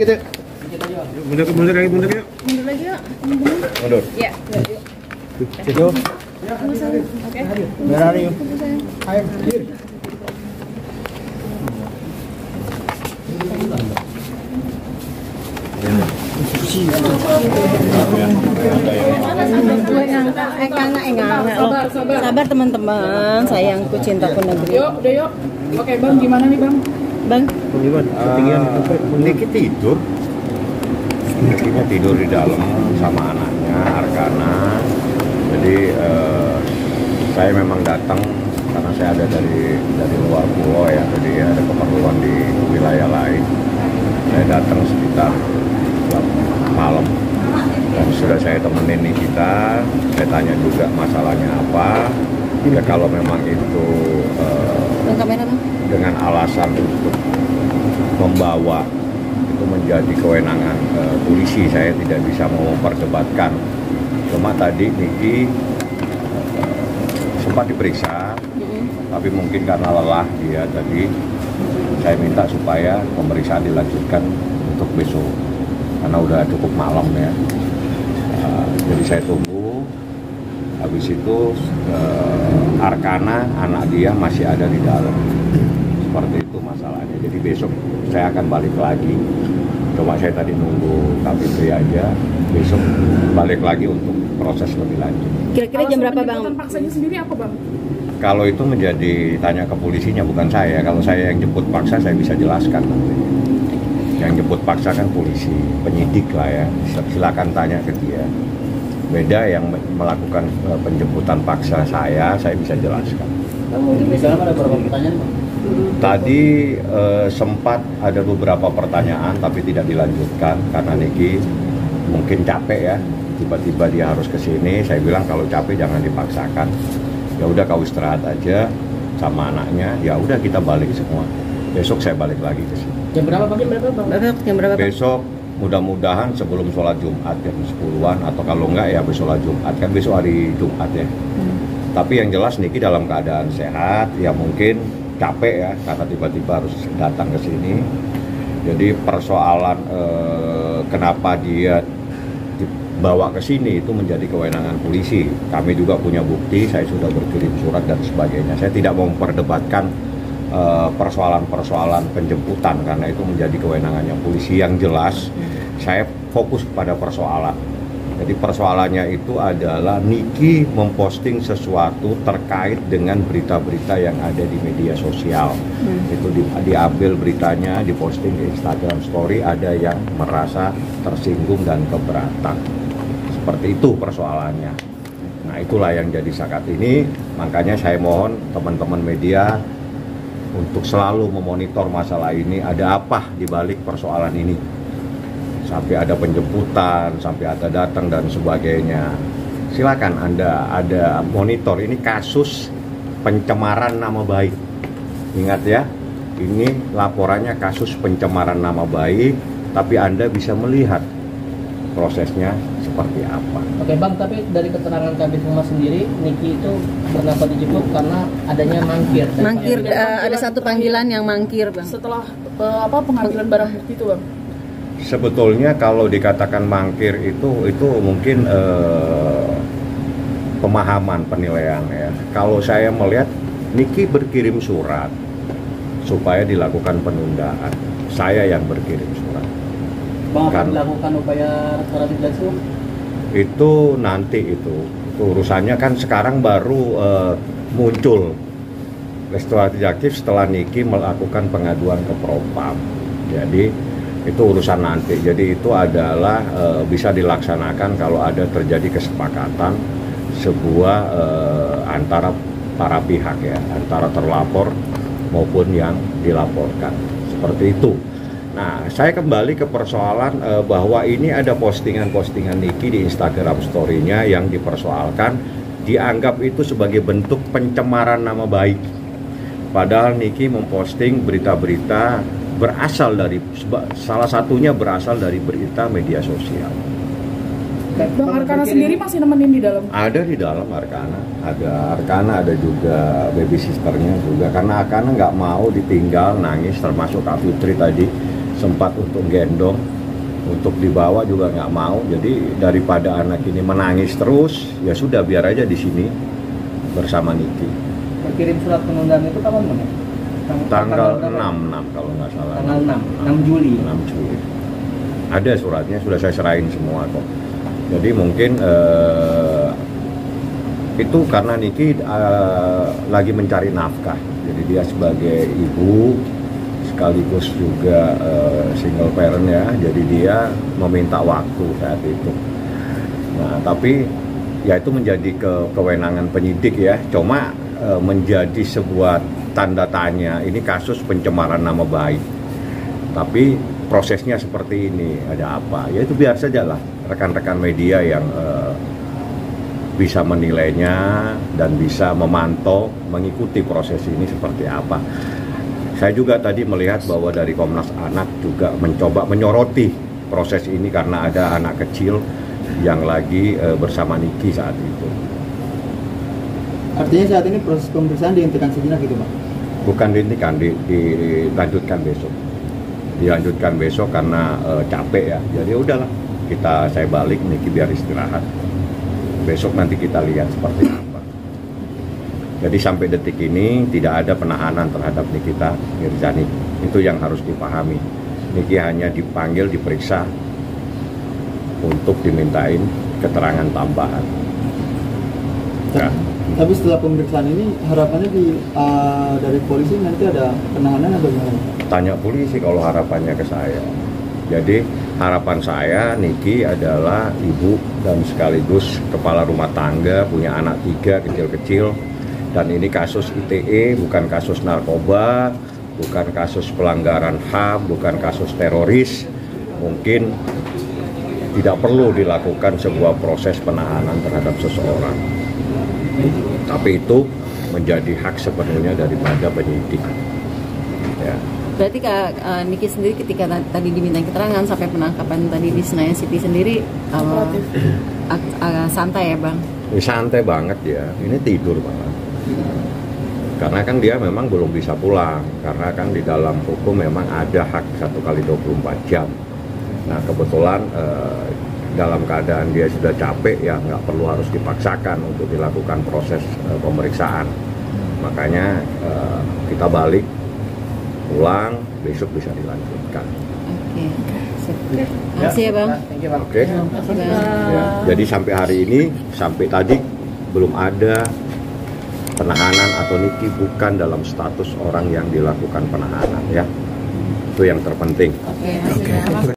Kita mundur lagi yuk. Mundur lagi yuk. Mundur. Ya. Situ. Oke. Berani yuk. Ayo, hadir. Sabar teman-teman, sayangku, cintaku negeri. Yuk, udah yuk. Oke bang, gimana nih bang? Bang, Niki tidur. Nikinya tidur di dalam sama anaknya Arkana. Jadi saya memang datang karena saya ada dari luar pulau ya, jadi ada keperluan di wilayah lain. Saya datang sekitar malam dan sudah saya temenin Nikita. Saya tanya juga masalahnya apa. Ya kalau memang itu kamera bang. dengan alasan untuk membawa itu menjadi kewenangan polisi, saya tidak bisa mau memperdebatkan. Cuma tadi Niki sempat diperiksa, tapi mungkin karena lelah dia tadi, saya minta supaya pemeriksaan dilanjutkan untuk besok karena udah cukup malam ya. Jadi saya tunggu. Habis itu Arkana anak dia masih ada di dalam. Seperti itu masalahnya. Jadi besok saya akan balik lagi. Cuma saya tadi nunggu KPP aja. Besok balik lagi untuk proses lebih lanjut. Kira-kira jam berapa bang? Penjemputan paksanya sendiri apa bang? Kalau itu menjadi tanya ke polisinya, bukan saya. Kalau saya yang jemput paksa, saya bisa jelaskan nanti. Yang jemput paksa kan polisi, penyidik lah ya. Silakan tanya ke dia. Beda yang melakukan penjemputan paksa saya bisa jelaskan. Mungkin misalnya ada beberapa pertanyaan Pak? Tadi sempat ada beberapa pertanyaan tapi tidak dilanjutkan karena Niki mungkin capek ya. Tiba-tiba dia harus ke sini. Saya bilang kalau capek jangan dipaksakan. Ya udah kau istirahat aja sama anaknya. Ya udah kita balik semua. Besok saya balik lagi ke sini. Jam berapa Pak? Jam berapa bang? Besok mudah-mudahan sebelum sholat Jumat jam 10-an atau kalau enggak ya besok sholat Jumat, kan besok hari Jumat ya. Tapi yang jelas Niki dalam keadaan sehat, ya mungkin capek ya karena tiba-tiba harus datang ke sini. Jadi persoalan kenapa dia dibawa ke sini itu menjadi kewenangan polisi. Kami juga punya bukti, saya sudah berkirim surat dan sebagainya. Saya tidak mau memperdebatkan persoalan-persoalan penjemputan karena itu menjadi kewenangannya polisi. Yang jelas saya fokus pada persoalan. Jadi persoalannya itu adalah Niki memposting sesuatu terkait dengan berita-berita yang ada di media sosial. Itu diambil beritanya, diposting di Instagram Story, ada yang merasa tersinggung dan keberatan. Seperti itu persoalannya. Nah itulah yang jadi saat ini. Makanya saya mohon teman-teman media untuk selalu memonitor masalah ini, ada apa di balik persoalan ini. Sampai ada penjemputan, sampai ada datang dan sebagainya. Silakan Anda ada monitor, ini kasus pencemaran nama baik. Ingat ya, ini laporannya kasus pencemaran nama baik, tapi Anda bisa melihat prosesnya seperti apa. Oke Bang, tapi dari keterangan Kabid Humas sendiri, Niki itu kenapa dijemput karena adanya mangkir. Ada satu panggilan yang mangkir bang. Setelah pengambilan barang bukti itu bang? Sebetulnya kalau dikatakan mangkir itu mungkin pemahaman penilaian ya. Kalau saya melihat Niki berkirim surat supaya dilakukan penundaan. Saya yang berkirim surat. Bang, akan dilakukan upaya restoratif justice? Itu nanti itu urusannya kan sekarang baru muncul restoratif justice setelah Niki melakukan pengaduan ke Propam. Jadi itu urusan nanti. Jadi itu adalah bisa dilaksanakan kalau ada terjadi kesepakatan sebuah antara para pihak ya, antara terlapor maupun yang dilaporkan. Seperti itu. Nah, saya kembali ke persoalan bahwa ini ada postingan-postingan Niki di Instagram Story-nya yang dipersoalkan, dianggap itu sebagai bentuk pencemaran nama baik. Padahal Niki memposting berita-berita berasal dari, salah satunya berasal dari berita media sosial. Bang Arkana sendiri masih nemenin di dalam? Ada di dalam Arkana, ada juga baby sisternya juga, karena Arkana nggak mau ditinggal nangis, termasuk Kak Fitri tadi sempat untuk gendong, untuk dibawa juga nggak mau. Jadi daripada anak ini menangis terus, ya sudah biar aja di sini bersama Niki. Berkirim surat penundaan itu kapan Bang? Tanggal 6 kalau nggak salah. Tanggal 6 Juli. 6 Juli. Ada suratnya, sudah saya serahin semua kok. Jadi mungkin itu karena Niki lagi mencari nafkah. Jadi dia sebagai ibu sekaligus juga single parent ya. Jadi dia meminta waktu saat itu. Nah, tapi ya itu menjadi kewenangan penyidik ya. Cuma menjadi sebuah tanda tanya, ini kasus pencemaran nama baik. Tapi prosesnya seperti ini, ada apa? Ya itu biar sajalah rekan-rekan media yang bisa menilainya dan bisa memantau, mengikuti proses ini seperti apa. Saya juga tadi melihat bahwa dari Komnas Anak juga mencoba menyoroti proses ini karena ada anak kecil yang lagi bersama Niki saat itu. Artinya saat ini proses pemeriksaan dihentikan sejenak gitu Pak? Bukan dihentikan, dilanjutkan besok. Dilanjutkan besok karena capek ya. Jadi udahlah, saya balik Niki biar istirahat. Besok nanti kita lihat seperti apa. Jadi sampai detik ini tidak ada penahanan terhadap Nikita Mirzani. Itu yang harus dipahami. Niki hanya dipanggil, diperiksa untuk dimintain keterangan tambahan. Ya. Tapi setelah pemeriksaan ini harapannya dari polisi nanti ada penahanan atau gimana? Tanya polisi kalau harapannya ke saya. Jadi harapan saya Niki adalah ibu dan sekaligus kepala rumah tangga, punya anak 3 kecil-kecil. Dan ini kasus ITE, bukan kasus narkoba, bukan kasus pelanggaran HAM, bukan kasus teroris. Mungkin tidak perlu dilakukan sebuah proses penahanan terhadap seseorang. Tapi itu menjadi hak sepenuhnya daripada penyidik. Ya. Berarti Kak Niki sendiri ketika tadi diminta keterangan sampai penangkapan tadi di Senayan City sendiri santai ya Bang? Santai banget ya, ini tidur malah. Karena kan dia memang belum bisa pulang, karena kan di dalam hukum memang ada hak 1x24 jam. Nah kebetulan dalam keadaan dia sudah capek ya nggak perlu harus dipaksakan untuk dilakukan proses pemeriksaan. Makanya kita balik pulang, besok bisa dilanjutkan. Oke. Terima kasih ya Bang. Oke. Ya, jadi sampai hari ini, sampai tadi belum ada penahanan atau Niki bukan dalam status orang yang dilakukan penahanan ya. Itu yang terpenting. Oke.